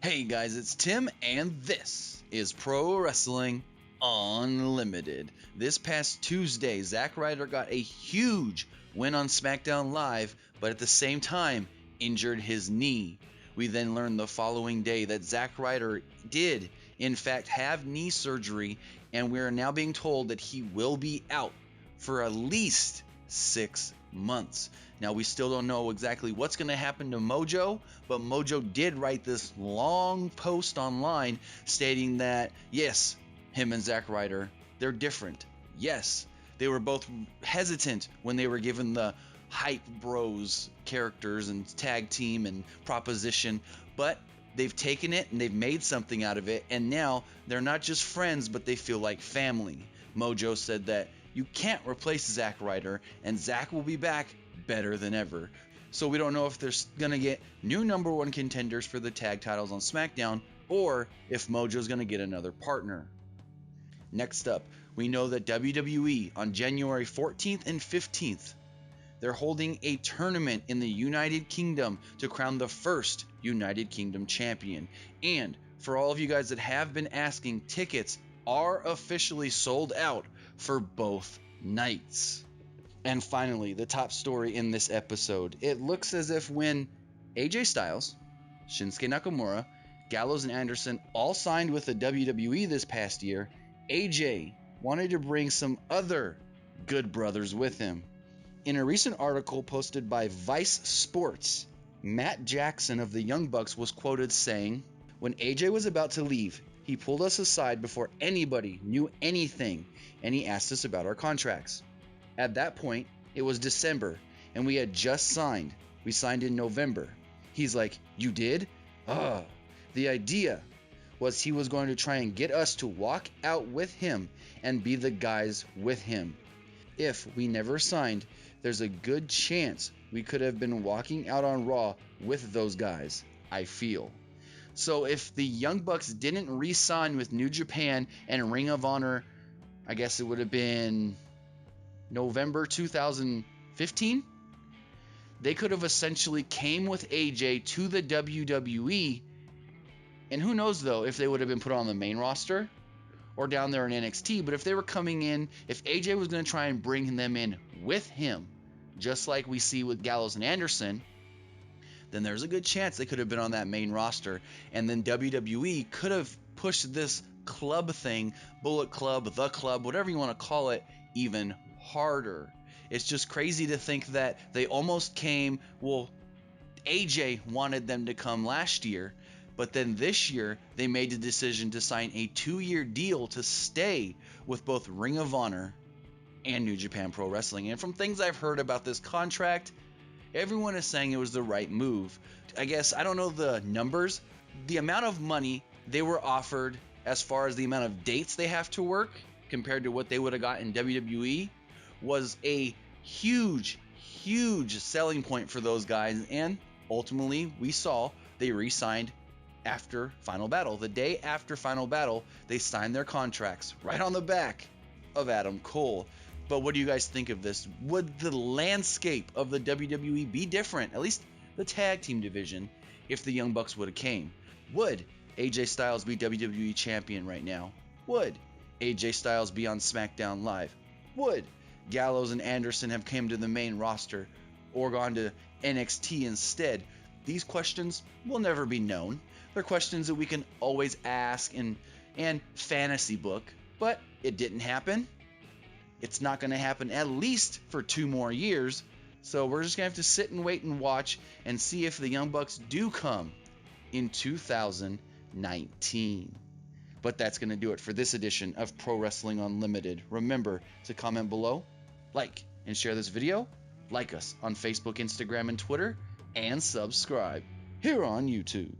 Hey guys, it's Tim, and this is Pro Wrestling Unlimited. This past Tuesday, Zack Ryder got a huge win on SmackDown Live, but at the same time, injured his knee. We then learned the following day that Zack Ryder did, in fact, have knee surgery, and we are now being told that he will be out for at least 6 months. Now, we still don't know exactly what's going to happen to Mojo, but Mojo did write this long post online stating that, yes, him and Zack Ryder, they're different. Yes, they were both hesitant when they were given the hype bros characters and tag team and proposition, but they've taken it and they've made something out of it, and now they're not just friends, but they feel like family. Mojo said that you can't replace Zack Ryder, and Zack will be back better than ever. So we don't know if they're going to get new number one contenders for the tag titles on SmackDown, or if Mojo's going to get another partner. Next up, we know that WWE on January 14th and 15th, they're holding a tournament in the United Kingdom to crown the first United Kingdom champion. And for all of you guys that have been asking, tickets are officially sold out for both nights. And finally, the top story in this episode. It looks as if when AJ Styles, Shinsuke Nakamura, Gallows, and Anderson all signed with the WWE this past year, AJ wanted to bring some other good brothers with him. In a recent article posted by Vice Sports, Matt Jackson of the Young Bucks was quoted saying, "When AJ was about to leave, he pulled us aside before anybody knew anything, and he asked us about our contracts. At that point, it was December, and we had just signed. We signed in November. He's like, 'You did?' The idea was he was going to try and get us to walk out with him and be the guys with him. If we never signed, there's a good chance we could have been walking out on Raw with those guys, I feel." So if the Young Bucks didn't re-sign with New Japan and Ring of Honor, I guess it would have been November 2015, they could have essentially came with AJ to the WWE, and who knows though if they would have been put on the main roster or down there in NXT. But if they were coming in, if AJ was going to try and bring them in with him, just like we see with Gallows and Anderson, then there's a good chance they could have been on that main roster, and then WWE could have pushed this club thing, Bullet Club, The Club, whatever you want to call it, even harder. It's just crazy to think that they almost came, well, AJ wanted them to come last year, but then this year they made the decision to sign a 2-year deal to stay with both Ring of Honor and New Japan Pro Wrestling. And from things I've heard about this contract, everyone is saying it was the right move. I guess, I don't know the numbers. The amount of money they were offered as far as the amount of dates they have to work compared to what they would have got in WWE was a huge selling point for those guys. And ultimately, we saw they re-signed after Final Battle. The day after Final Battle, they signed their contracts right on the back of Adam Cole. But what do you guys think of this? Would the landscape of the WWE be different, at least the tag team division, if the Young Bucks would have came? Would AJ Styles be WWE champion right now? Would AJ Styles be on SmackDown Live? Would Gallows and Anderson have come to the main roster or gone to NXT instead? These questions will never be known. They're questions that we can always ask and fantasy book, but it didn't happen. It's not going to happen at least for 2 more years. So we're just going to have to sit and wait and watch and see if the Young Bucks do come in 2019. But that's going to do it for this edition of Pro Wrestling Unlimited. Remember to comment below, like, and share this video. Like us on Facebook, Instagram, and Twitter. And subscribe here on YouTube.